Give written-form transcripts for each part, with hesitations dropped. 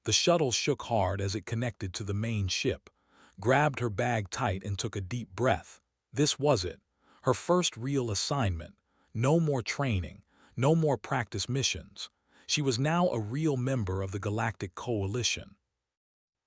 The shuttle shook hard as it connected to the main ship, grabbed her bag tight and took a deep breath. This was it, her first real assignment. No more training, no more practice missions. She was now a real member of the Galactic Coalition.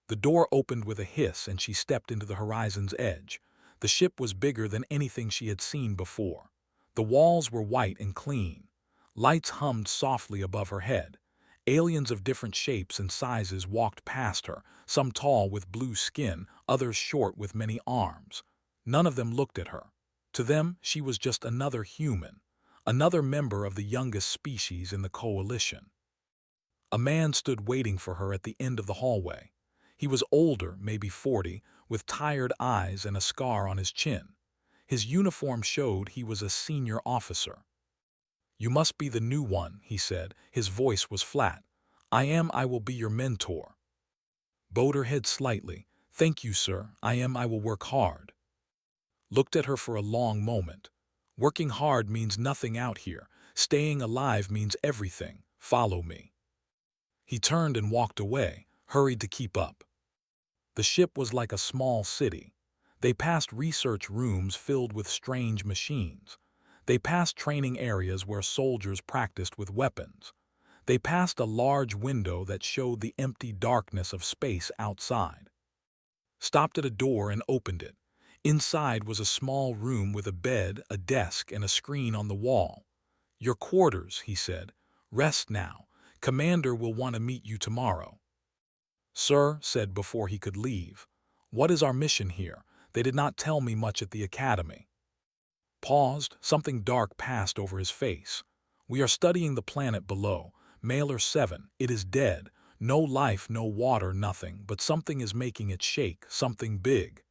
The door opened with a hiss and she stepped into the horizon's edge. The ship was bigger than anything she had seen before. The walls were white and clean. Lights hummed softly above her head. Aliens of different shapes and sizes walked past her, some tall with blue skin, others short with many arms. None of them looked at her. To them, she was just another human, another member of the youngest species in the coalition. A man stood waiting for her at the end of the hallway. He was older, maybe 40, with tired eyes and a scar on his chin. His uniform showed he was a senior officer. "You must be the new one," he said. His voice was flat. I will be your mentor." Bowed her head slightly. "Thank you, sir. I will work hard." Looked at her for a long moment. "Working hard means nothing out here. Staying alive means everything. Follow me." He turned and walked away, hurried to keep up. The ship was like a small city. They passed research rooms filled with strange machines. They passed training areas where soldiers practiced with weapons. They passed a large window that showed the empty darkness of space outside. Stopped at a door and opened it. Inside was a small room with a bed, a desk, and a screen on the wall. "Your quarters," he said. "Rest now. Commander will want to meet you tomorrow." "Sir," said before he could leave, "what is our mission here? They did not tell me much at the academy." Paused, something dark passed over his face. "We are studying the planet below. Mailer 7, it is dead. No life, no water, nothing, but something is making it shake, something big."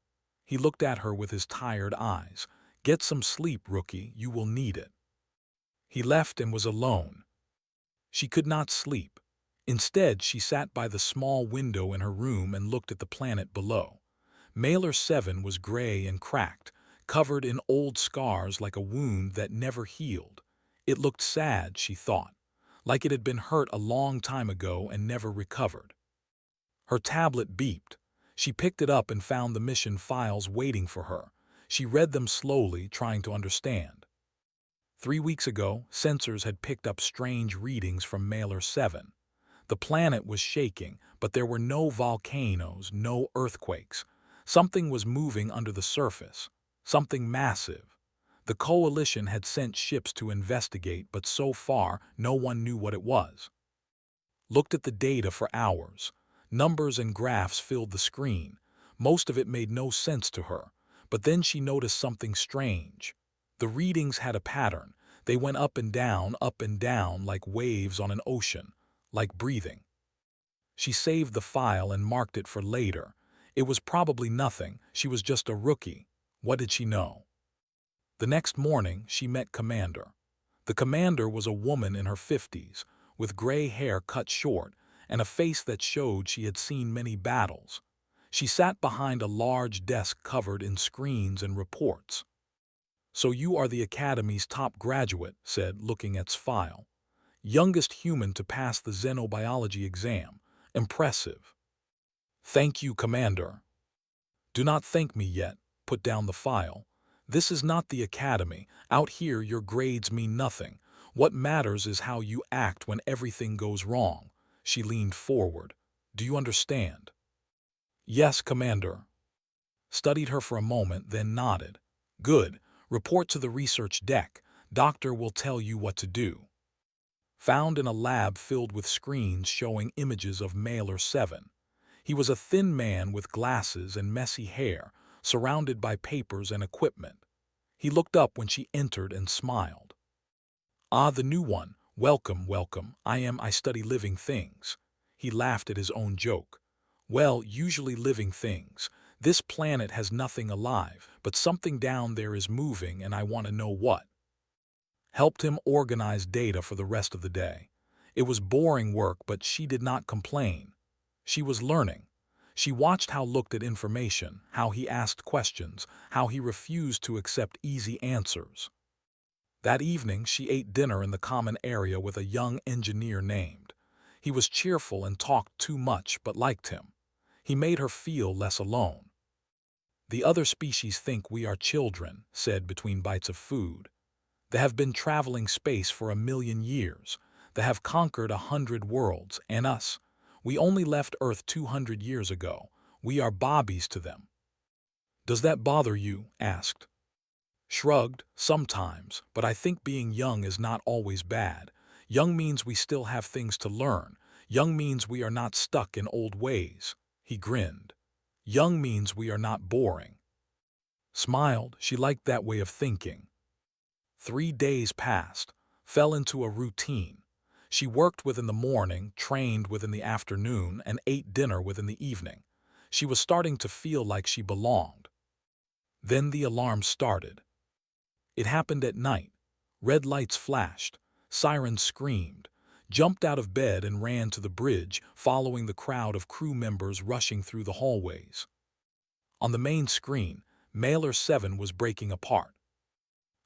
He looked at her with his tired eyes. "Get some sleep, rookie, you will need it." He left and was alone. She could not sleep. Instead, she sat by the small window in her room and looked at the planet below. Mailer 7 was gray and cracked, covered in old scars like a wound that never healed. It looked sad, she thought, like it had been hurt a long time ago and never recovered. Her tablet beeped. She picked it up and found the mission files waiting for her. She read them slowly, trying to understand. 3 weeks ago, sensors had picked up strange readings from Mailer 7. The planet was shaking, but there were no volcanoes, no earthquakes. Something was moving under the surface, something massive. The coalition had sent ships to investigate, but so far, no one knew what it was. Looked at the data for hours. Numbers and graphs filled the screen. Most of it made no sense to her, but then she noticed something strange. The readings had a pattern. They went up and down, like waves on an ocean, like breathing. She saved the file and marked it for later. It was probably nothing. She was just a rookie. What did she know? The next morning, she met Commander. The commander was a woman in her 50s, with gray hair cut short and a face that showed she had seen many battles. She sat behind a large desk covered in screens and reports. "So you are the Academy's top graduate," said, looking at file. "Youngest human to pass the xenobiology exam. Impressive." "Thank you, Commander." "Do not thank me yet. Put down the file. This is not the Academy. Out here your grades mean nothing. What matters is how you act when everything goes wrong." She leaned forward. "Do you understand?" "Yes, Commander." Studied her for a moment, then nodded. "Good. Report to the research deck. Doctor will tell you what to do." Found in a lab filled with screens showing images of Mailer 7. He was a thin man with glasses and messy hair, surrounded by papers and equipment. He looked up when she entered and smiled. "Ah, the new one. Welcome, welcome. I study living things." He laughed at his own joke. "Well, usually living things. This planet has nothing alive, but something down there is moving and I want to know what." Helped him organize data for the rest of the day. It was boring work, but she did not complain. She was learning. She watched how he looked at information, how he asked questions, how he refused to accept easy answers. That evening, she ate dinner in the common area with a young engineer named. He was cheerful and talked too much but liked him. He made her feel less alone. The other species think we are children, said between bites of food. They have been traveling space for 1,000,000 years. They have conquered 100 worlds, and us, we only left Earth 200 years ago. We are bobbies to them. Does that bother you? Asked. Shrugged, sometimes, but I think being young is not always bad. Young means we still have things to learn. Young means we are not stuck in old ways. He grinned. Young means we are not boring. Smiled, she liked that way of thinking. 3 days passed, fell into a routine. She worked within the morning, trained within the afternoon, and ate dinner within the evening. She was starting to feel like she belonged. Then the alarm started. It happened at night. Red lights flashed. Sirens screamed. Jumped out of bed and ran to the bridge, following the crowd of crew members rushing through the hallways. On the main screen, Mailer 7 was breaking apart.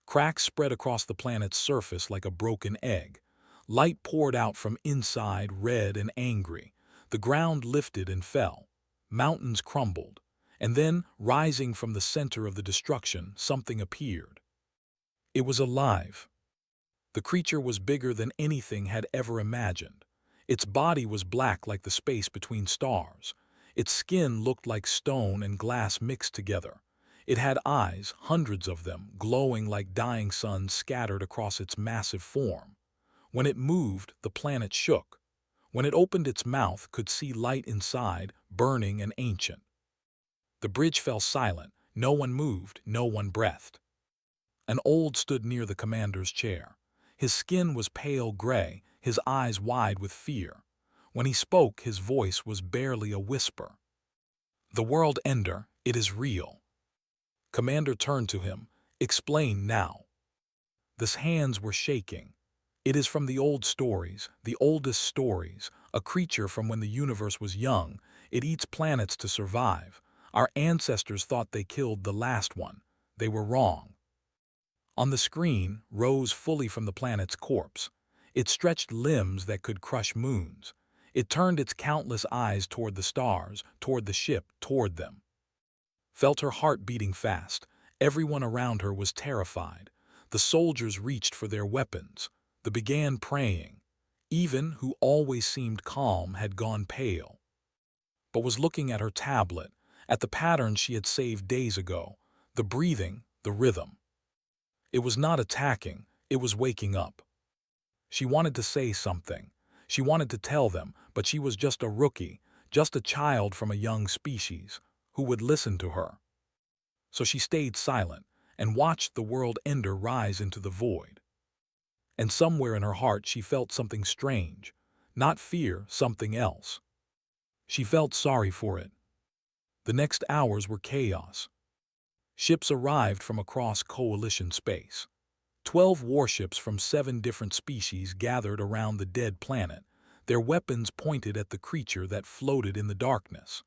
Cracks spread across the planet's surface like a broken egg. Light poured out from inside, red and angry. The ground lifted and fell. Mountains crumbled. And then, rising from the center of the destruction, something appeared. It was alive. The creature was bigger than anything had ever imagined. Its body was black like the space between stars. Its skin looked like stone and glass mixed together. It had eyes, hundreds of them, glowing like dying suns scattered across its massive form. When it moved, the planet shook. When it opened its mouth, could see light inside, burning and ancient. The bridge fell silent. No one moved, no one breathed. An old stood near the commander's chair. His skin was pale gray, his eyes wide with fear. When he spoke, his voice was barely a whisper. The world ender, it is real. Commander turned to him. Explain now. His hands were shaking. It is from the old stories, the oldest stories, a creature from when the universe was young. It eats planets to survive. Our ancestors thought they killed the last one. They were wrong. On the screen rose fully from the planet's corpse. It stretched limbs that could crush moons. It turned its countless eyes toward the stars, toward the ship, toward them. Felt her heart beating fast. Everyone around her was terrified. The soldiers reached for their weapons. They began praying. Even, who always seemed calm, had gone pale. But was looking at her tablet, at the pattern she had saved days ago, the breathing, the rhythm. It was not attacking, it was waking up. She wanted to say something. She wanted to tell them, but she was just a rookie, just a child from a young species. Who would listen to her? So she stayed silent and watched the world ender rise into the void. And somewhere in her heart she felt something strange. Not fear, something else. She felt sorry for it. The next hours were chaos. Ships arrived from across coalition space. 12 warships from 7 different species gathered around the dead planet, their weapons pointed at the creature that floated in the darkness.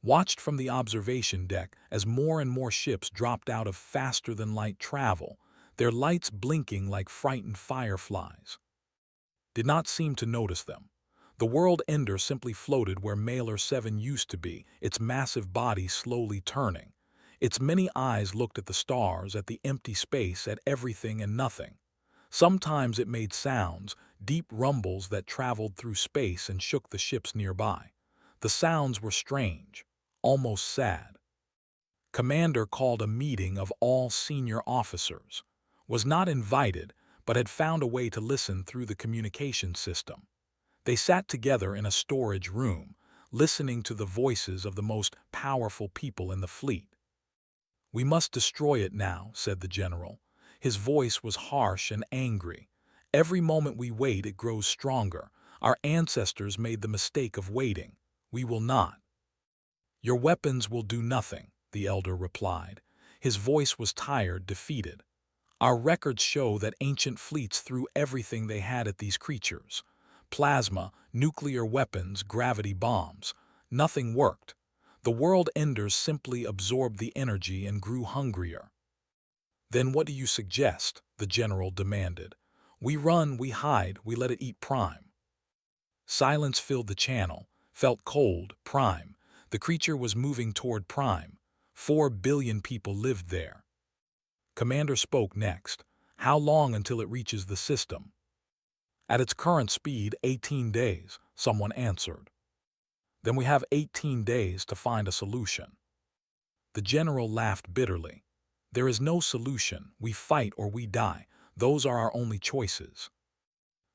Watched from the observation deck as more and more ships dropped out of faster-than-light travel, their lights blinking like frightened fireflies. Did not seem to notice them. The world ender simply floated where Mailer 7 used to be, its massive body slowly turning. Its many eyes looked at the stars, at the empty space, at everything and nothing. Sometimes it made sounds, deep rumbles that traveled through space and shook the ships nearby. The sounds were strange, almost sad. Commander called a meeting of all senior officers. Was not invited, but had found a way to listen through the communication system. They sat together in a storage room, listening to the voices of the most powerful people in the fleet. "We must destroy it now," said the general. His voice was harsh and angry. "Every moment we wait, it grows stronger. Our ancestors made the mistake of waiting. We will not." "Your weapons will do nothing," the elder replied. His voice was tired, defeated. "Our records show that ancient fleets threw everything they had at these creatures. Plasma, nuclear weapons, gravity bombs. Nothing worked. The world enders simply absorbed the energy and grew hungrier." "Then what do you suggest?" the general demanded. "We run, we hide, we let it eat prime." Silence filled the channel, felt cold, Prime. The creature was moving toward Prime. 4 billion people lived there. Commander spoke next. How long until it reaches the system? At its current speed, 18 days, someone answered. Then we have 18 days to find a solution. The general laughed bitterly. There is no solution. We fight or we die. Those are our only choices.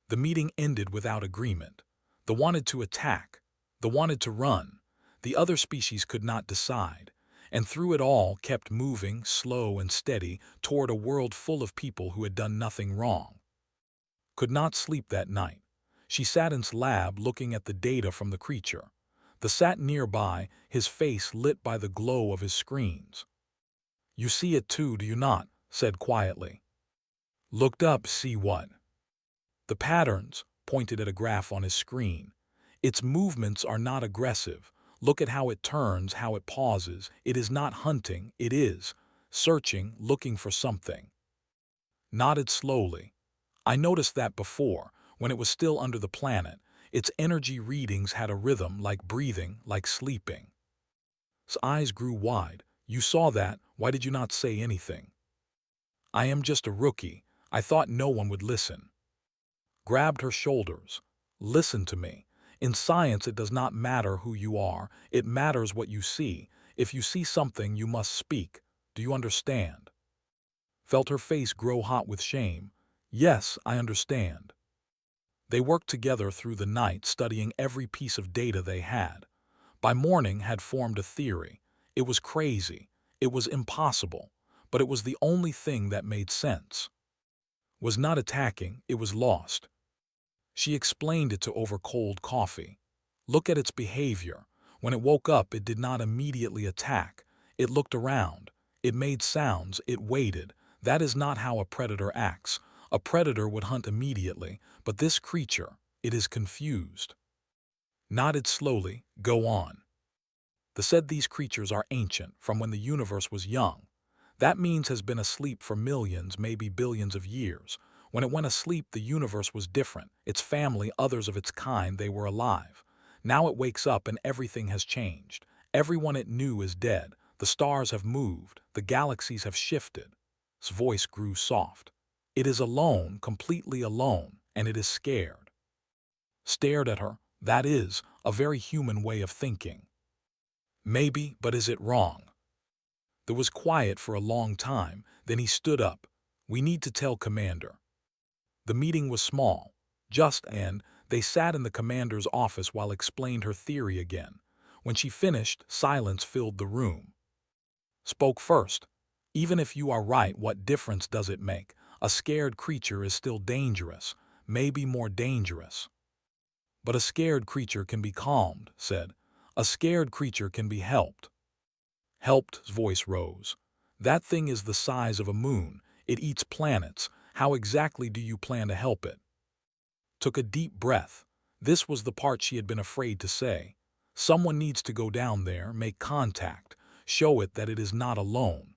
The meeting ended without agreement. The wanted to attack, the wanted to run. The other species could not decide, and through it all kept moving, slow and steady, toward a world full of people who had done nothing wrong. Could not sleep that night. She sat in his lab looking at the data from the creature. The sat nearby, his face lit by the glow of his screens. You see it too, do you not? Said quietly. Looked up, see what? The patterns, pointed at a graph on his screen. Its movements are not aggressive. Look at how it turns, how it pauses. It is not hunting, it is searching, looking for something. Nodded slowly. I noticed that before, when it was still under the planet. Its energy readings had a rhythm, like breathing, like sleeping. His eyes grew wide. You saw that, why did you not say anything? I am just a rookie. I thought no one would listen. Grabbed her shoulders. Listen to me. In science it does not matter who you are, it matters what you see. If you see something, you must speak. Do you understand? Felt her face grow hot with shame. Yes, I understand. They worked together through the night, studying every piece of data they had. By morning had formed a theory. It was crazy. It was impossible. But it was the only thing that made sense. Was not attacking, it was lost. She explained it to over cold coffee. Look at its behavior. When it woke up, it did not immediately attack. It looked around. It made sounds. It waited. That is not how a predator acts. A predator would hunt immediately, but this creature, it is confused. Nodded slowly. Go on. The said these creatures are ancient, from when the universe was young. That means has been asleep for millions, maybe billions of years. When it went asleep, the universe was different. Its family, others of its kind, they were alive. Now it wakes up and everything has changed. Everyone it knew is dead. The stars have moved. The galaxies have shifted. His voice grew soft. It is alone, completely alone, and it is scared. Stared at her. That is a very human way of thinking. Maybe, but is it wrong? There was quiet for a long time, then he stood up. We need to tell Commander. The meeting was small, and they sat in the commander's office while explained her theory again. When she finished, silence filled the room. Spoke first. Even if you are right, what difference does it make? A scared creature is still dangerous, maybe more dangerous. But a scared creature can be calmed, said. A scared creature can be helped. Helped, his voice rose. That thing is the size of a moon. It eats planets. How exactly do you plan to help it? Took a deep breath. This was the part she had been afraid to say. Someone needs to go down there, make contact, show it that it is not alone.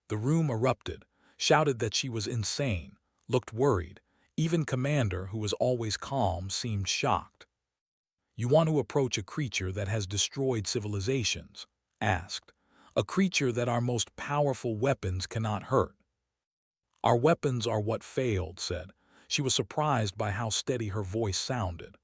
The room erupted, shouted that she was insane, looked worried. Even Commander, who was always calm, seemed shocked. You want to approach a creature that has destroyed civilizations? Asked. A creature that our most powerful weapons cannot hurt. Our weapons are what failed, said. She was surprised by how steady her voice sounded.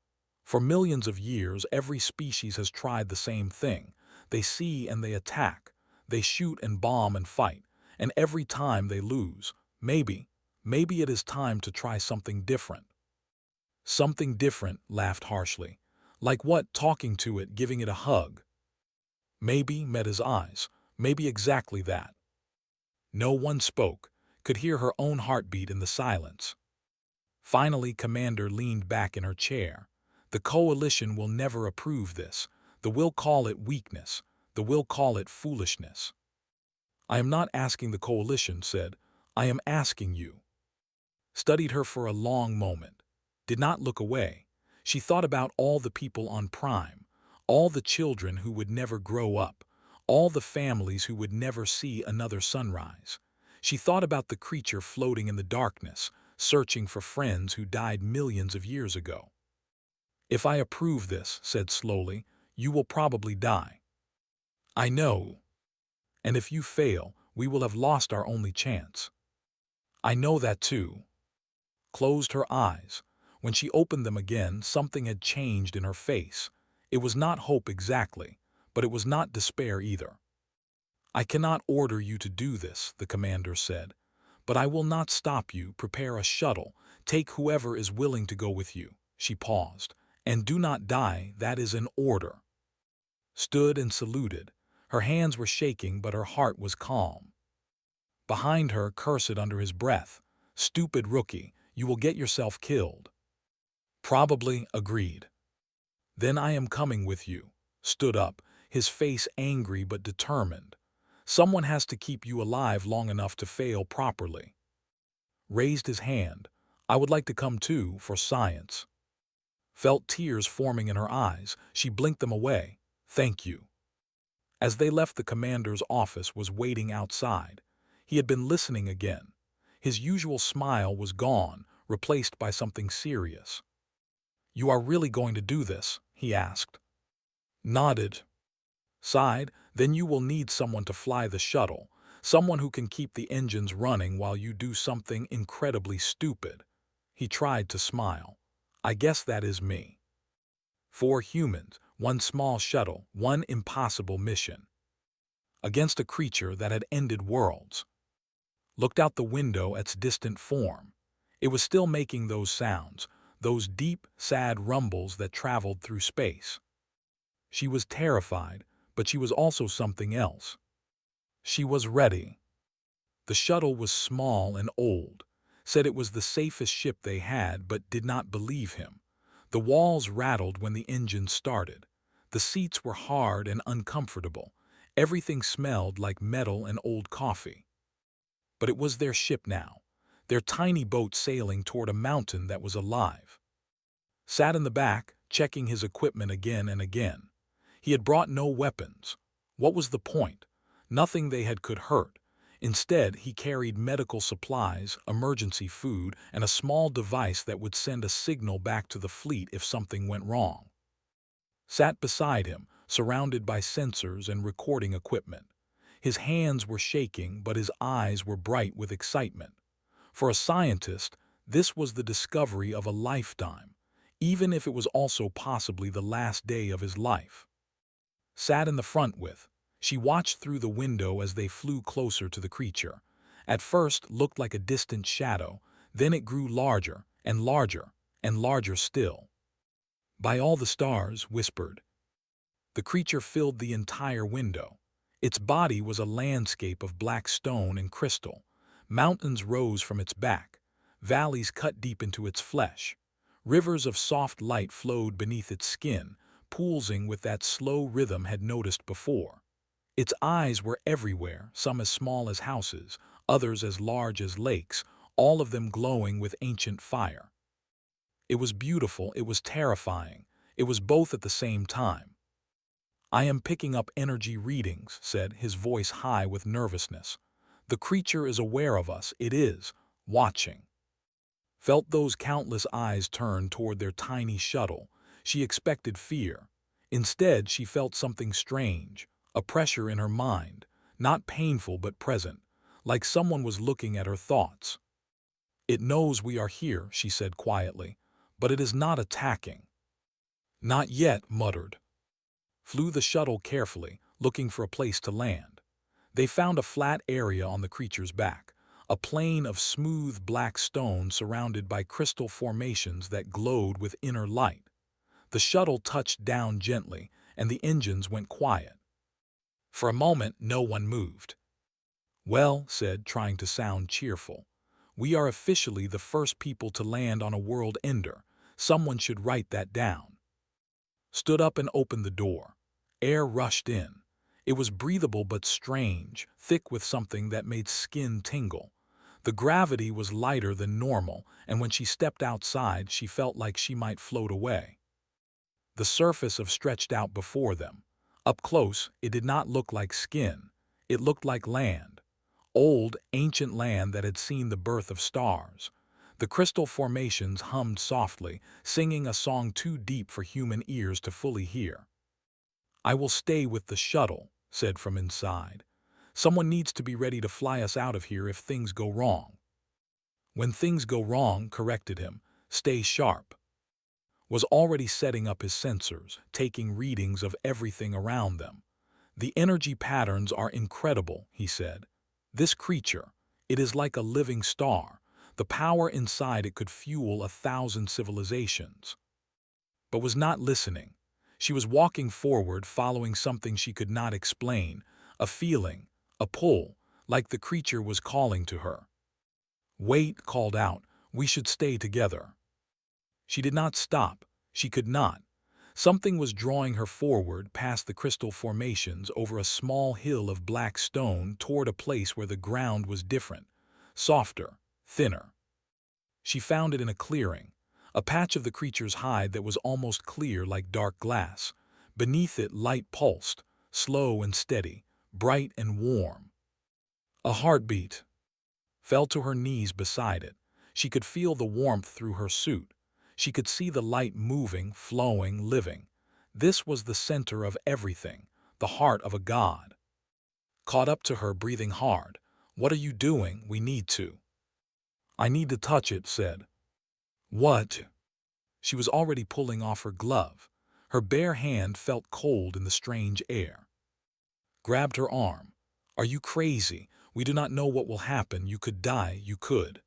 For millions of years, every species has tried the same thing. They see and they attack. They shoot and bomb and fight. And every time they lose. Maybe it is time to try something different. Something different, laughed harshly. Like what? Talking to it, giving it a hug. Maybe, met his eyes. Maybe exactly that. No one spoke, could hear her own heartbeat in the silence. Finally, Commander leaned back in her chair. The coalition will never approve this. The will call it weakness. The will call it foolishness. I am not asking the coalition, said. I am asking you. Studied her for a long moment. Did not look away. She thought about all the people on Prime, all the children who would never grow up, all the families who would never see another sunrise. She thought about the creature floating in the darkness, searching for friends who died millions of years ago. "If I approve this," said slowly, "you will probably die." "I know. And if you fail, we will have lost our only chance." "I know that too." Closed her eyes. When she opened them again, something had changed in her face. It was not hope exactly, but it was not despair either. "I cannot order you to do this," the commander said, "but I will not stop you. Prepare a shuttle. Take whoever is willing to go with you." She paused. "And do not die, that is an order." Stood and saluted. Her hands were shaking, but her heart was calm. Behind her, cursed under his breath, "Stupid rookie, you will get yourself killed." "Probably," agreed. "Then I am coming with you." Stood up, his face angry but determined. "Someone has to keep you alive long enough to fail properly." Raised his hand. "I would like to come too, for science." Felt tears forming in her eyes. She blinked them away. "Thank you." As they left, the commander's office was waiting outside. He had been listening again. His usual smile was gone, replaced by something serious. "You are really going to do this?" he asked. Nodded. Sighed. "Then you will need someone to fly the shuttle, someone who can keep the engines running while you do something incredibly stupid." He tried to smile. "I guess that is me." 4 humans, 1 small shuttle, 1 impossible mission. Against a creature that had ended worlds. Looked out the window at its distant form. It was still making those sounds, those deep, sad rumbles that traveled through space. She was terrified, but she was also something else. She was ready. The shuttle was small and old, said it was the safest ship they had, but did not believe him. The walls rattled when the engine started. The seats were hard and uncomfortable. Everything smelled like metal and old coffee. But it was their ship now, their tiny boat sailing toward a mountain that was alive. Sat in the back, checking his equipment again and again. He had brought no weapons. What was the point? Nothing they had could hurt. Instead, he carried medical supplies, emergency food, and a small device that would send a signal back to the fleet if something went wrong. Sat beside him, surrounded by sensors and recording equipment. His hands were shaking, but his eyes were bright with excitement. For a scientist, this was the discovery of a lifetime, even if it was also possibly the last day of his life. Sat in the front with. She watched through the window as they flew closer to the creature. At first looked like a distant shadow, then it grew larger and larger and larger still. "By all the stars," whispered. The creature filled the entire window. Its body was a landscape of black stone and crystal. Mountains rose from its back. Valleys cut deep into its flesh. Rivers of soft light flowed beneath its skin, pulsing with that slow rhythm had noticed before. Its eyes were everywhere, some as small as houses, others as large as lakes, all of them glowing with ancient fire. It was beautiful, it was terrifying, it was both at the same time. "I am picking up energy readings," said, his voice high with nervousness. "The creature is aware of us, it is watching." Felt those countless eyes turn toward their tiny shuttle. She expected fear. Instead, she felt something strange, a pressure in her mind, not painful but present, like someone was looking at her thoughts. "It knows we are here," she said quietly, "but it is not attacking." "Not yet," muttered. Flew the shuttle carefully, looking for a place to land. They found a flat area on the creature's back, a plain of smooth black stone surrounded by crystal formations that glowed with inner light. The shuttle touched down gently, and the engines went quiet. For a moment, no one moved. "Well," said, trying to sound cheerful, "we are officially the first people to land on a world ender. Someone should write that down." Stood up and opened the door. Air rushed in. It was breathable but strange, thick with something that made skin tingle. The gravity was lighter than normal, and when she stepped outside, she felt like she might float away. The surface of stretched out before them. Up close, it did not look like skin. It looked like land. Old, ancient land that had seen the birth of stars. The crystal formations hummed softly, singing a song too deep for human ears to fully hear. "I will stay with the shuttle," said from inside. "Someone needs to be ready to fly us out of here if things go wrong." "When things go wrong," corrected him, "stay sharp." Was already setting up his sensors, taking readings of everything around them. "The energy patterns are incredible," he said. "This creature, it is like a living star. The power inside it could fuel 1,000 civilizations." But was not listening. She was walking forward, following something she could not explain, a feeling, a pull, like the creature was calling to her. "Wait," called out, "we should stay together." She did not stop. She could not. Something was drawing her forward past the crystal formations over a small hill of black stone toward a place where the ground was different, softer, thinner. She found it in a clearing, a patch of the creature's hide that was almost clear like dark glass. Beneath it light pulsed, slow and steady, bright and warm. A heartbeat. Fell to her knees beside it. She could feel the warmth through her suit. She could see the light moving, flowing, living. This was the center of everything, the heart of a god. Caught up to her, breathing hard. "What are you doing? We need to." "I need to touch it," said. "What?" She was already pulling off her glove. Her bare hand felt cold in the strange air. Grabbed her arm. "Are you crazy? We do not know what will happen. You could die, you could."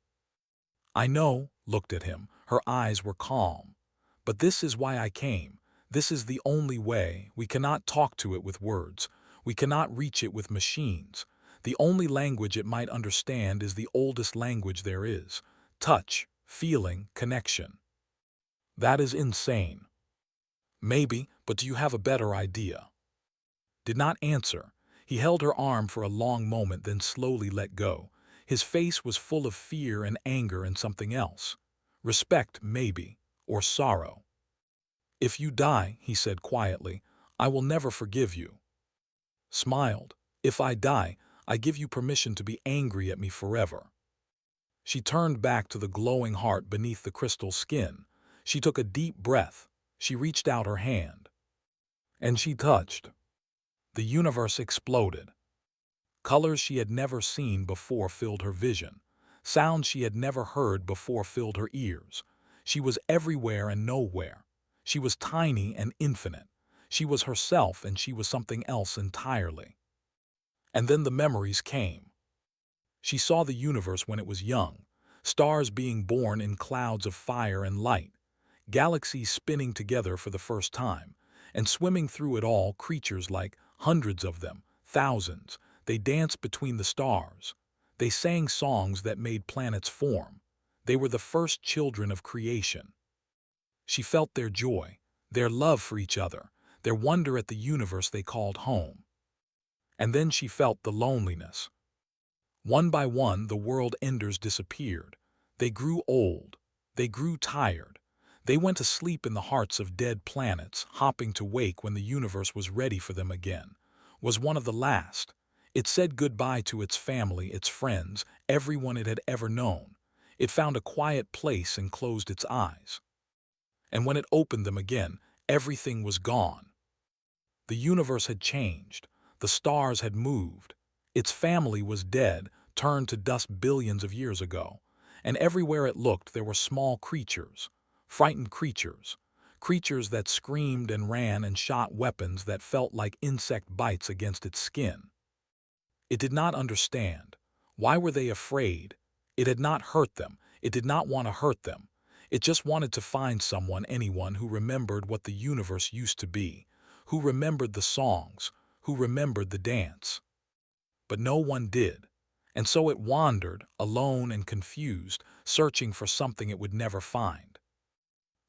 "I know," looked at him. Her eyes were calm. "But this is why I came. This is the only way. We cannot talk to it with words. We cannot reach it with machines. The only language it might understand is the oldest language there is. Touch, feeling, connection." "That is insane." "Maybe, but do you have a better idea?" Did not answer. He held her arm for a long moment, then slowly let go. His face was full of fear and anger and something else. Respect, maybe, or sorrow. "If you die," he said quietly, "I will never forgive you." Smiled. "If I die, I give you permission to be angry at me forever." She turned back to the glowing heart beneath the crystal skin. She took a deep breath. She reached out her hand. And she touched. The universe exploded. Colors she had never seen before filled her vision. Sounds she had never heard before filled her ears. She was everywhere and nowhere. She was tiny and infinite. She was herself, and she was something else entirely. And then the memories came. She saw the universe when it was young, stars being born in clouds of fire and light, galaxies spinning together for the first time, and swimming through it all creatures like hundreds of them, thousands. They danced between the stars. They sang songs that made planets form. They were the first children of creation. She felt their joy, their love for each other, their wonder at the universe they called home. And then she felt the loneliness. One by one, the world enders disappeared. They grew old. They grew tired. They went to sleep in the hearts of dead planets, hopping to wake when the universe was ready for them again. Was one of the last. It said goodbye to its family, its friends, everyone it had ever known. It found a quiet place and closed its eyes. And when it opened them again, everything was gone. The universe had changed. The stars had moved. Its family was dead, turned to dust billions of years ago. And everywhere it looked, there were small creatures, frightened creatures, creatures that screamed and ran and shot weapons that felt like insect bites against its skin. It did not understand. Why were they afraid? It had not hurt them. It did not want to hurt them. It just wanted to find someone, anyone who remembered what the universe used to be, who remembered the songs, who remembered the dance. But no one did. And so it wandered, alone and confused, searching for something it would never find.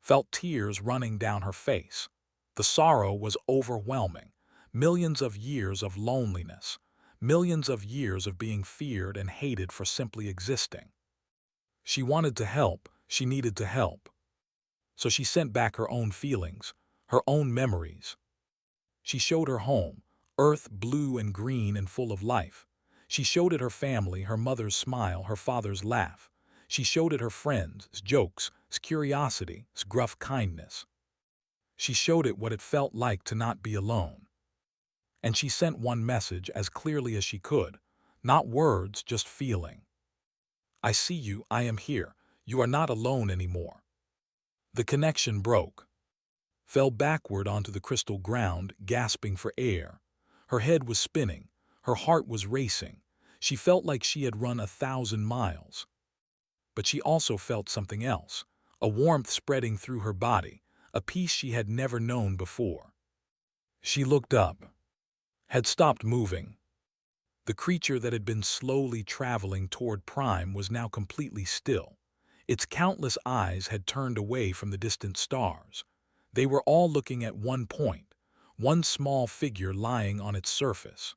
Felt tears running down her face. The sorrow was overwhelming. Millions of years of loneliness. Millions of years of being feared and hated for simply existing. She wanted to help. She needed to help. So she sent back her own feelings, her own memories. She showed her home, earth blue and green and full of life. She showed it her family, her mother's smile, her father's laugh. She showed it her friends, jokes, curiosity, gruff kindness. She showed it what it felt like to not be alone. And she sent one message as clearly as she could. Not words, just feeling. I see you, I am here. You are not alone anymore. The connection broke. Fell backward onto the crystal ground, gasping for air. Her head was spinning. Her heart was racing. She felt like she had run 1,000 miles. But she also felt something else, a warmth spreading through her body, a peace she had never known before. She looked up, had stopped moving. The creature that had been slowly traveling toward Prime was now completely still. Its countless eyes had turned away from the distant stars. They were all looking at one point, one small figure lying on its surface.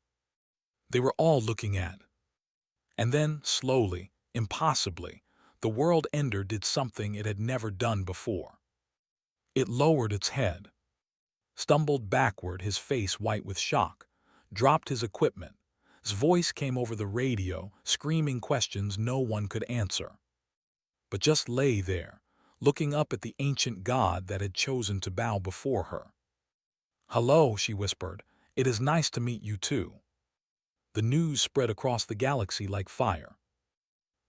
They were all looking at. And then, slowly, impossibly, the world ender did something it had never done before. It lowered its head, stumbled backward, his face white with shock, dropped his equipment. His voice came over the radio, screaming questions no one could answer. But just lay there, looking up at the ancient god that had chosen to bow before her. "Hello," she whispered. "It is nice to meet you too." The news spread across the galaxy like fire.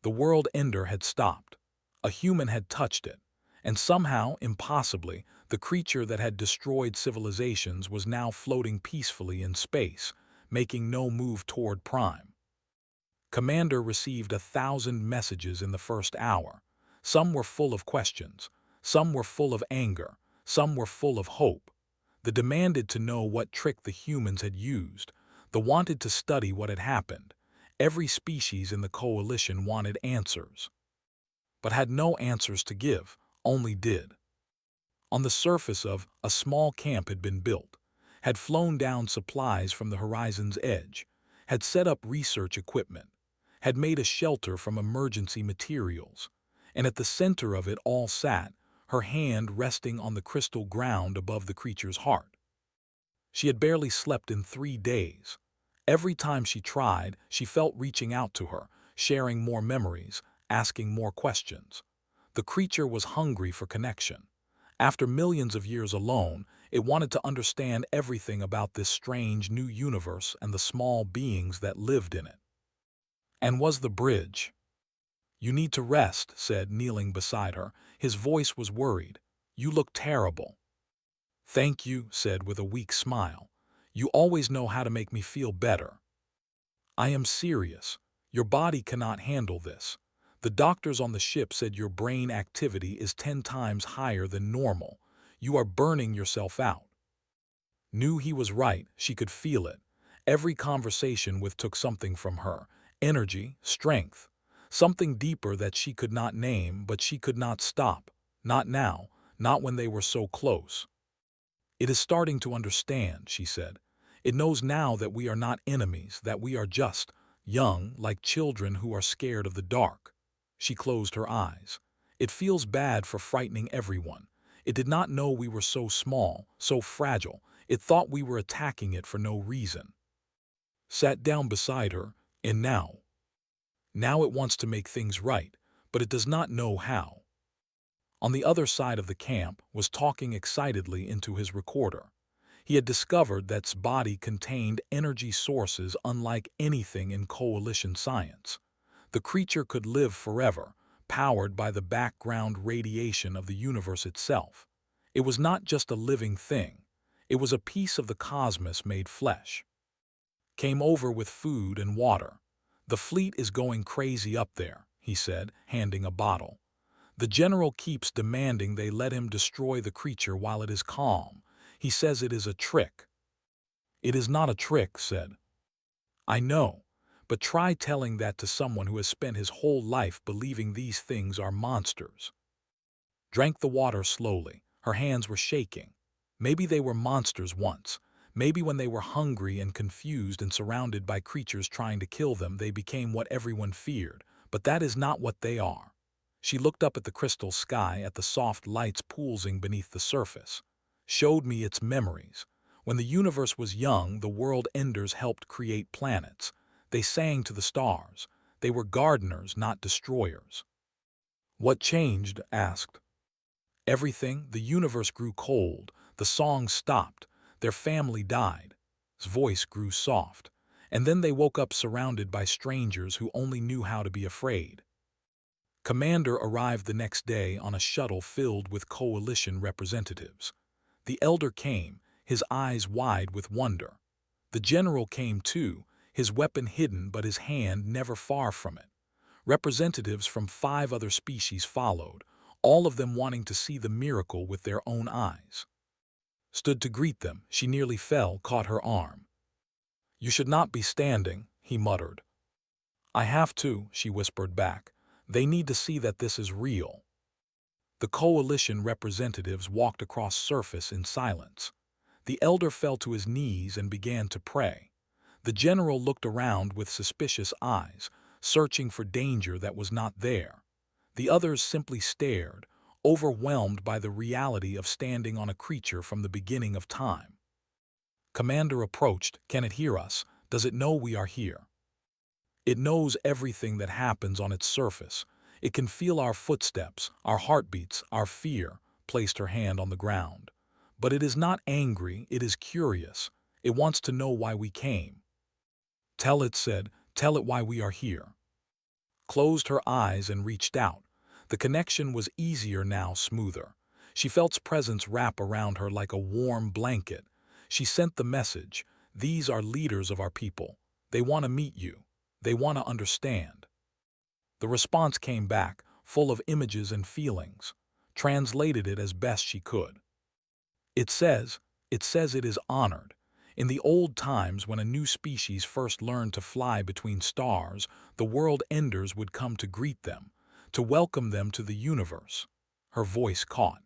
The world ender had stopped. A human had touched it, and somehow, impossibly, the creature that had destroyed civilizations was now floating peacefully in space, making no move toward Prime. Commander received 1,000 messages in the first hour. Some were full of questions, some were full of anger, some were full of hope. They demanded to know what trick the humans had used. They wanted to study what had happened. Every species in the coalition wanted answers, but had no answers to give, only did. On the surface of a small camp had been built, had flown down supplies from the horizon's edge, had set up research equipment, had made a shelter from emergency materials, and at the center of it all sat, her hand resting on the crystal ground above the creature's heart. She had barely slept in 3 days. Every time she tried, she felt reaching out to her, sharing more memories, asking more questions. The creature was hungry for connection. After millions of years alone, it wanted to understand everything about this strange new universe and the small beings that lived in it. And was the bridge. "You need to rest," said, kneeling beside her. His voice was worried. "You look terrible." "Thank you," said with a weak smile. "You always know how to make me feel better." "I am serious. Your body cannot handle this. The doctors on the ship said your brain activity is 10 times higher than normal. You are burning yourself out." Knew he was right, she could feel it. Every conversation with took something from her. Energy, strength. Something deeper that she could not name, but she could not stop. Not now, not when they were so close. "It is starting to understand," she said. "It knows now that we are not enemies, that we are just young, like children who are scared of the dark." She closed her eyes. "It feels bad for frightening everyone. It did not know we were so small, so fragile. It thought we were attacking it for no reason." Sat down beside her, and now it wants to make things right, but it does not know how. On the other side of the camp was talking excitedly into his recorder. He had discovered that its body contained energy sources unlike anything in coalition science. The creature could live forever, powered by the background radiation of the universe itself. It was not just a living thing. It was a piece of the cosmos made flesh. "Came over with food and water. The fleet is going crazy up there," he said, handing a bottle. "The general keeps demanding they let him destroy the creature while it is calm. He says it is a trick." "It is not a trick," said. "I know, but try telling that to someone who has spent his whole life believing these things are monsters." Drank the water slowly. Her hands were shaking. Maybe they were monsters once. Maybe when they were hungry and confused and surrounded by creatures trying to kill them, they became what everyone feared. But that is not what they are. She looked up at the crystal sky, at the soft lights pulsing beneath the surface. Showed me its memories. When the universe was young, the world enders helped create planets. They sang to the stars. They were gardeners, not destroyers. What changed? Asked. Everything. The universe grew cold. The songs stopped. Their family died. His voice grew soft. And then they woke up surrounded by strangers who only knew how to be afraid. Commander arrived the next day on a shuttle filled with coalition representatives. The elder came, his eyes wide with wonder. The general came too, his weapon hidden but his hand never far from it. Representatives from 5 other species followed, all of them wanting to see the miracle with their own eyes. Stood to greet them, she nearly fell, caught her arm. "You should not be standing," he muttered. "I have to," she whispered back. "They need to see that this is real." The coalition representatives walked across surface in silence. The elder fell to his knees and began to pray. The general looked around with suspicious eyes, searching for danger that was not there. The others simply stared, overwhelmed by the reality of standing on a creature from the beginning of time. Commander approached. "Can it hear us? Does it know we are here?" "It knows everything that happens on its surface. It can feel our footsteps, our heartbeats, our fear," placed her hand on the ground. "But it is not angry, it is curious. It wants to know why we came." "Tell it," said, "tell it why we are here." Closed her eyes and reached out. The connection was easier now, smoother. She felt its presence wrap around her like a warm blanket. She sent the message, "These are leaders of our people. They want to meet you. They want to understand." The response came back, full of images and feelings. Translated it as best she could. It says it is honored. In the old times when a new species first learned to fly between stars, the world enders would come to greet them, to welcome them to the universe. Her voice caught.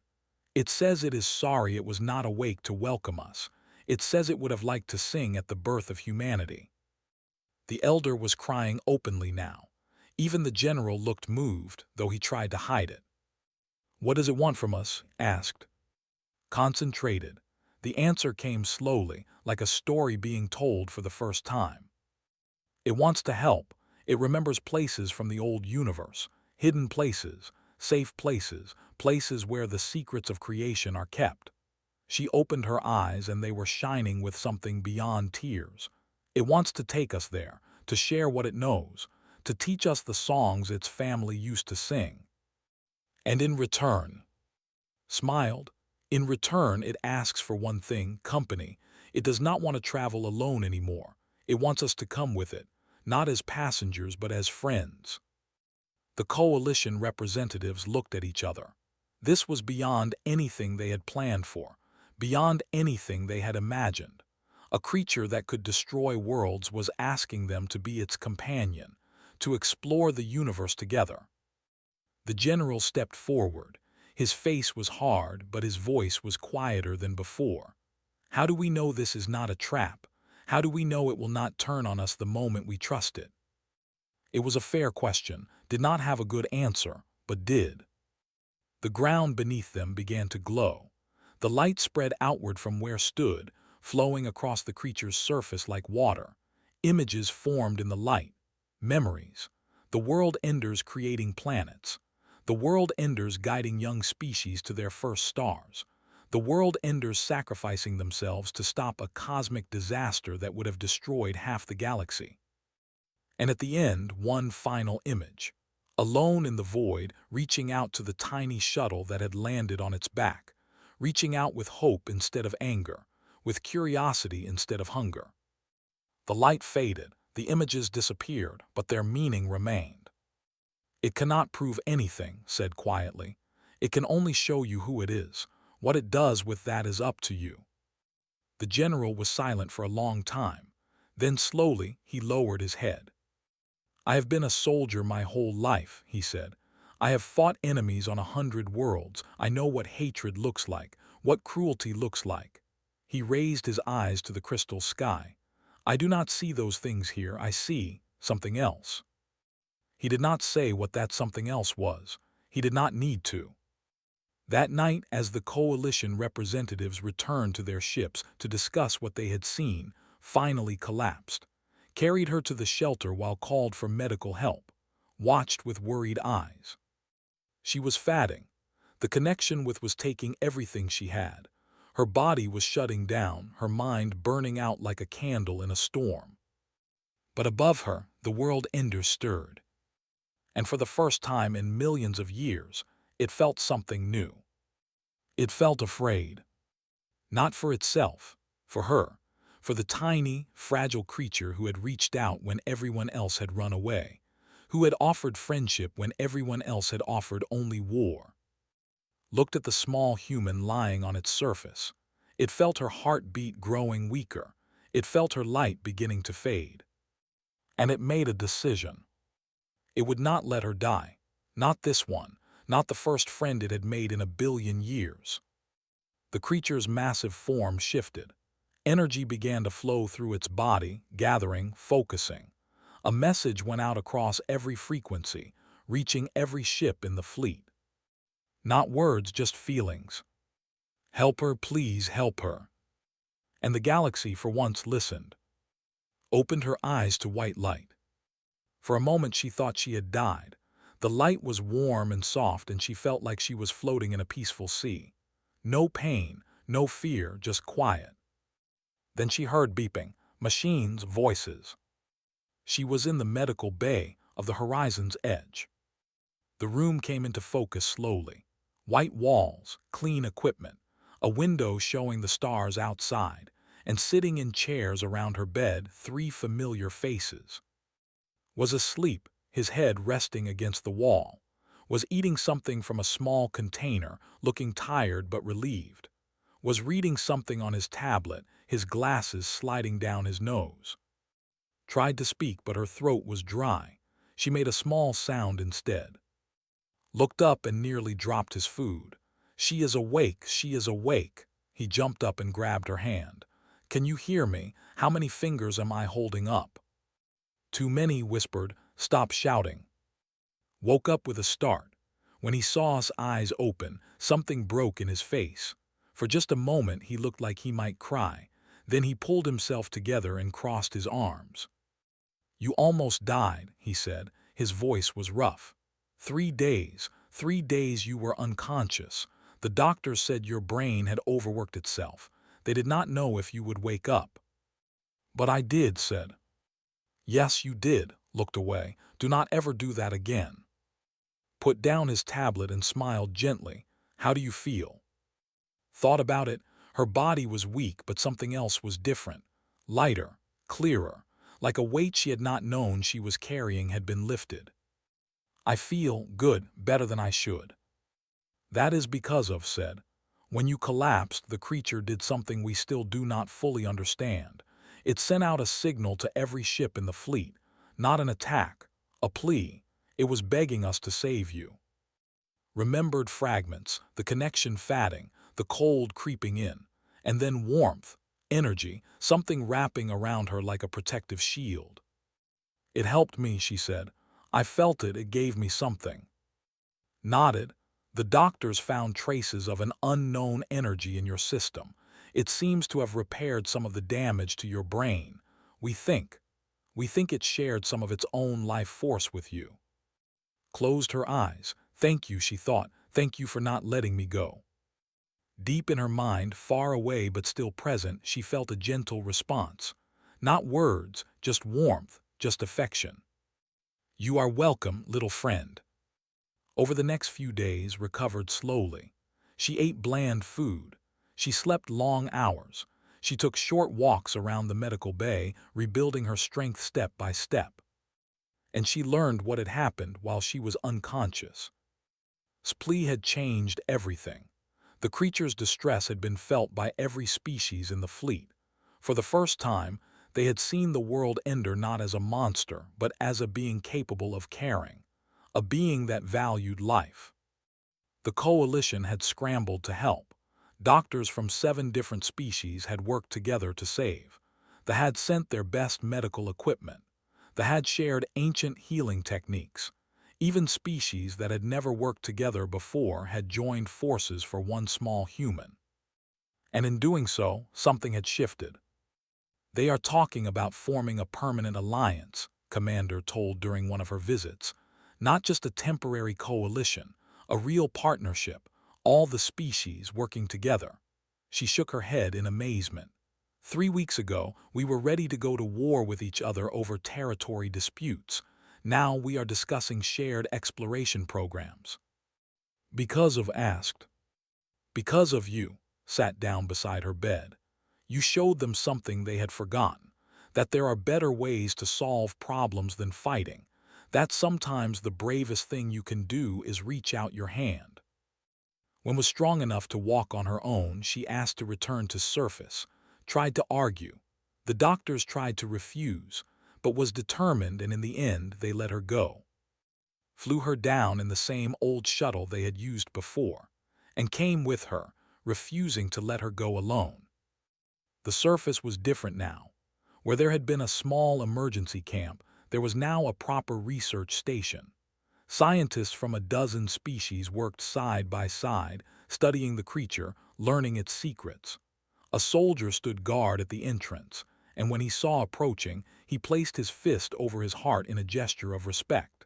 It says it is sorry it was not awake to welcome us. It says it would have liked to sing at the birth of humanity. The elder was crying openly now. Even the general looked moved, though he tried to hide it. "What does it want from us?" asked. Concentrated. The answer came slowly, like a story being told for the first time. "It wants to help. It remembers places from the old universe, hidden places, safe places, places where the secrets of creation are kept." She opened her eyes and they were shining with something beyond tears. "It wants to take us there, to share what it knows, to teach us the songs its family used to sing. And in return," smiled, "in return it asks for one thing, company. It does not want to travel alone anymore. It wants us to come with it, not as passengers but as friends." The coalition representatives looked at each other. This was beyond anything they had planned for, beyond anything they had imagined. A creature that could destroy worlds was asking them to be its companion, to explore the universe together. The general stepped forward. His face was hard, but his voice was quieter than before. "How do we know this is not a trap? How do we know it will not turn on us the moment we trust it?" It was a fair question, did not have a good answer, but did. The ground beneath them began to glow. The light spread outward from where stood, flowing across the creature's surface like water. Images formed in the light. Memories. The world enders creating planets. The world enders guiding young species to their first stars. The world enders sacrificing themselves to stop a cosmic disaster that would have destroyed half the galaxy. And at the end, one final image. Alone in the void, reaching out to the tiny shuttle that had landed on its back. Reaching out with hope instead of anger, with curiosity instead of hunger. The light faded, the images disappeared, but their meaning remained. "It cannot prove anything," said quietly. "It can only show you who it is. What it does with that is up to you." The general was silent for a long time. Then slowly he lowered his head. "I have been a soldier my whole life," he said. "I have fought enemies on 100 worlds. I know what hatred looks like, what cruelty looks like." He raised his eyes to the crystal sky. "I do not see those things here. I see something else." He did not say what that something else was. He did not need to. That night, as the coalition representatives returned to their ships to discuss what they had seen, finally collapsed. Carried her to the shelter while called for medical help. Watched with worried eyes. She was fatting. The connection with was taking everything she had. Her body was shutting down, her mind burning out like a candle in a storm. But above her, the world ender stirred. And for the first time in millions of years, it felt something new. It felt afraid. Not for itself, for her, for the tiny, fragile creature who had reached out when everyone else had run away, who had offered friendship when everyone else had offered only war. Looked at the small human lying on its surface. It felt her heartbeat growing weaker. It felt her light beginning to fade. And it made a decision. It would not let her die. Not this one, not the first friend it had made in a billion years. The creature's massive form shifted. Energy began to flow through its body, gathering, focusing. A message went out across every frequency, reaching every ship in the fleet. Not words, just feelings. Help her, please help her. And the galaxy for once listened. Opened her eyes to white light. For a moment she thought she had died. The light was warm and soft and she felt like she was floating in a peaceful sea. No pain, no fear, just quiet. Then she heard beeping, machines, voices. She was in the medical bay of the horizon's edge. The room came into focus slowly. White walls, clean equipment, a window showing the stars outside, and sitting in chairs around her bed, 3 familiar faces. Was asleep, his head resting against the wall. Was eating something from a small container, looking tired but relieved. Was reading something on his tablet, his glasses sliding down his nose. Tried to speak, but her throat was dry. She made a small sound instead. Looked up and nearly dropped his food. She is awake, she is awake. He jumped up and grabbed her hand. Can you hear me? How many fingers am I holding up? Too many, whispered. Stop shouting. Woke up with a start. When he saw his eyes open, something broke in his face. For just a moment he looked like he might cry. Then he pulled himself together and crossed his arms. You almost died, he said. His voice was rough. 3 days, 3 days you were unconscious. The doctors said your brain had overworked itself. They did not know if you would wake up. But I did, said. Yes, you did, looked away. Do not ever do that again. Put down his tablet and smiled gently. How do you feel? Thought about it. Her body was weak, but something else was different. Lighter, clearer, like a weight she had not known she was carrying had been lifted. I feel good, better than I should. That is because of, said. When you collapsed, the creature did something we still do not fully understand. It sent out a signal to every ship in the fleet, not an attack, a plea. It was begging us to save you. Remembered fragments, the connection fatting, the cold creeping in, and then warmth, energy, something wrapping around her like a protective shield. It helped me, she said. I felt it, it gave me something. Nodded. The doctors found traces of an unknown energy in your system. It seems to have repaired some of the damage to your brain. We think it shared some of its own life force with you. Closed her eyes. Thank you, she thought. Thank you for not letting me go. Deep in her mind, far away but still present, she felt a gentle response. Not words, just warmth, just affection. You are welcome, little friend. Over the next few days, recovered slowly. She ate bland food. She slept long hours. She took short walks around the medical bay, rebuilding her strength step by step. And she learned what had happened while she was unconscious. Splee had changed everything. The creature's distress had been felt by every species in the fleet. For the first time, they had seen the world ender not as a monster, but as a being capable of caring, a being that valued life. The coalition had scrambled to help. Doctors from 7 different species had worked together to save. They had sent their best medical equipment. They had shared ancient healing techniques. Even species that had never worked together before had joined forces for one small human. And in doing so, something had shifted. They are talking about forming a permanent alliance, Commander told during one of her visits. Not just a temporary coalition, A real partnership, all the species working together. She shook her head in amazement. 3 weeks ago, we were ready to go to war with each other over territory disputes. Now we are discussing shared exploration programs. Because of asked. Because of you, sat down beside her bed. You showed them something they had forgotten, that there are better ways to solve problems than fighting, that sometimes the bravest thing you can do is reach out your hand. When was strong enough to walk on her own, she asked to return to surface, tried to argue. The doctors tried to refuse, but was determined, and in the end they let her go. Flew her down in the same old shuttle they had used before, and came with her, refusing to let her go alone. The surface was different now. Where there had been a small emergency camp, there was now a proper research station. Scientists from a dozen species worked side by side, studying the creature, learning its secrets. A soldier stood guard at the entrance, and when he saw approaching, he placed his fist over his heart in a gesture of respect.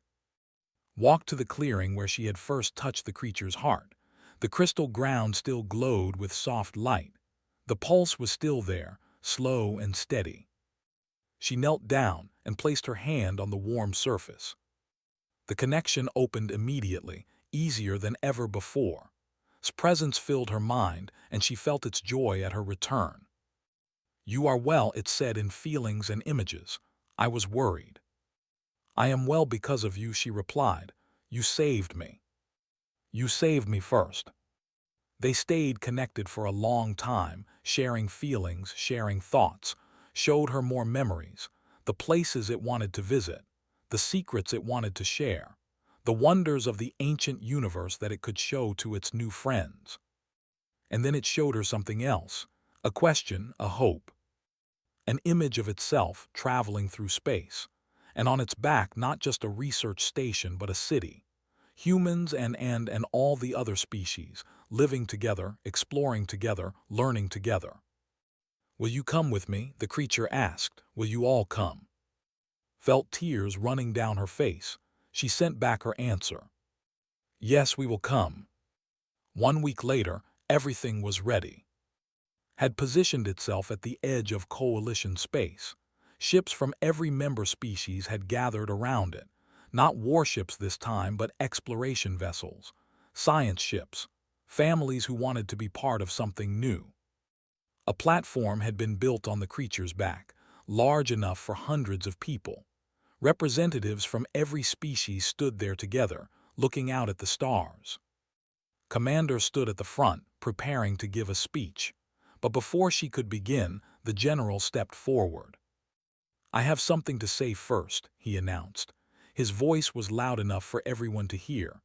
Walked to the clearing where she had first touched the creature's heart. The crystal ground still glowed with soft light. The pulse was still there, slow and steady. She knelt down and placed her hand on the warm surface. The connection opened immediately, easier than ever before. Its presence filled her mind, and she felt its joy at her return. "You are well," it said in feelings and images. "I was worried." "I am well because of you," she replied. "You saved me. You saved me first." They stayed connected for a long time, sharing feelings, sharing thoughts, showed her more memories, the places it wanted to visit, the secrets it wanted to share, the wonders of the ancient universe that it could show to its new friends. And then it showed her something else, a question, a hope. An image of itself traveling through space, and on its back not just a research station but a city. Humans and all the other species, living together, exploring together, learning together. "Will you come with me?" the creature asked. "Will you all come?" Felt tears running down her face. She sent back her answer. "Yes, we will come." 1 week later, everything was ready. Had positioned itself at the edge of coalition space. Ships from every member species had gathered around it. Not warships this time, but exploration vessels, science ships, families who wanted to be part of something new. A platform had been built on the creature's back, large enough for hundreds of people. Representatives from every species stood there together, looking out at the stars. Commander stood at the front, preparing to give a speech. But before she could begin, the general stepped forward. "I have something to say first," he announced. His voice was loud enough for everyone to hear.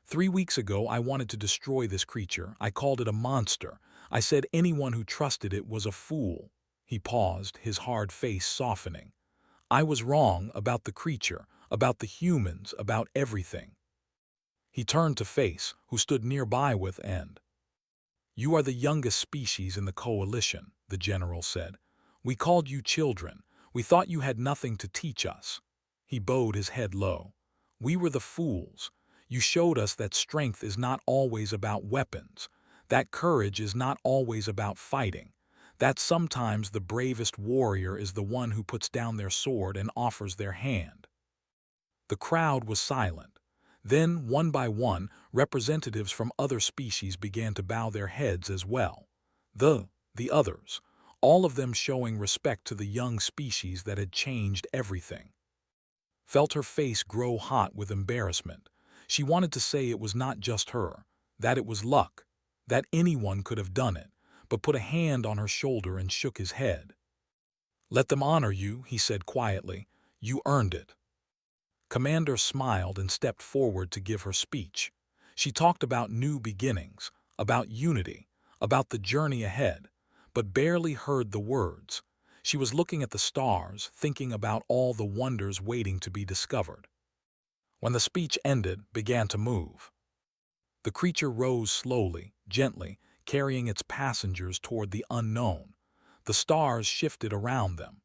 3 weeks ago, I wanted to destroy this creature. I called it a monster. I said anyone who trusted it was a fool." He paused, his hard face softening. "I was wrong about the creature, about the humans, about everything." He turned to Face, who stood nearby with End. "You are the youngest species in the coalition," the general said. "We called you children. We thought you had nothing to teach us." He bowed his head low. "We were the fools. You showed us that strength is not always about weapons, that courage is not always about fighting, that sometimes the bravest warrior is the one who puts down their sword and offers their hand." The crowd was silent. Then, one by one, representatives from other species began to bow their heads as well. The others, all of them showing respect to the young species that had changed everything. Felt her face grow hot with embarrassment. She wanted to say it was not just her, that it was luck, that anyone could have done it, but put a hand on her shoulder and shook his head. "Let them honor you," he said quietly. "You earned it." Commander smiled and stepped forward to give her speech. She talked about new beginnings, about unity, about the journey ahead, but barely heard the words. She was looking at the stars, thinking about all the wonders waiting to be discovered. When the speech ended, began to move. The creature rose slowly, gently, carrying its passengers toward the unknown. The stars shifted around them.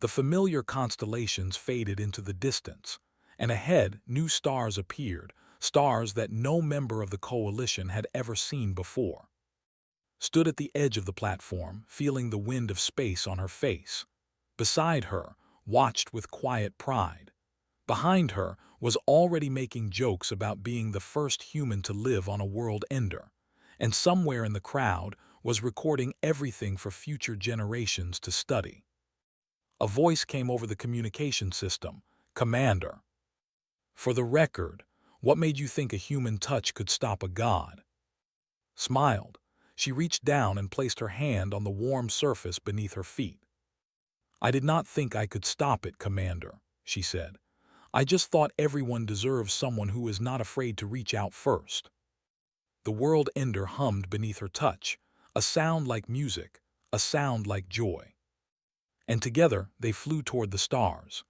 The familiar constellations faded into the distance, and ahead new stars appeared, stars that no member of the coalition had ever seen before. Stood at the edge of the platform, feeling the wind of space on her face. Beside her, watched with quiet pride. Behind her was already making jokes about being the first human to live on a world ender. And somewhere in the crowd was recording everything for future generations to study. A voice came over the communication system. "Commander, for the record, what made you think a human touch could stop a god?" Smiled. She reached down and placed her hand on the warm surface beneath her feet. "I did not think I could stop it, Commander," she said. "I just thought everyone deserves someone who is not afraid to reach out first." The world ender hummed beneath her touch, a sound like music, a sound like joy. And together they flew toward the stars.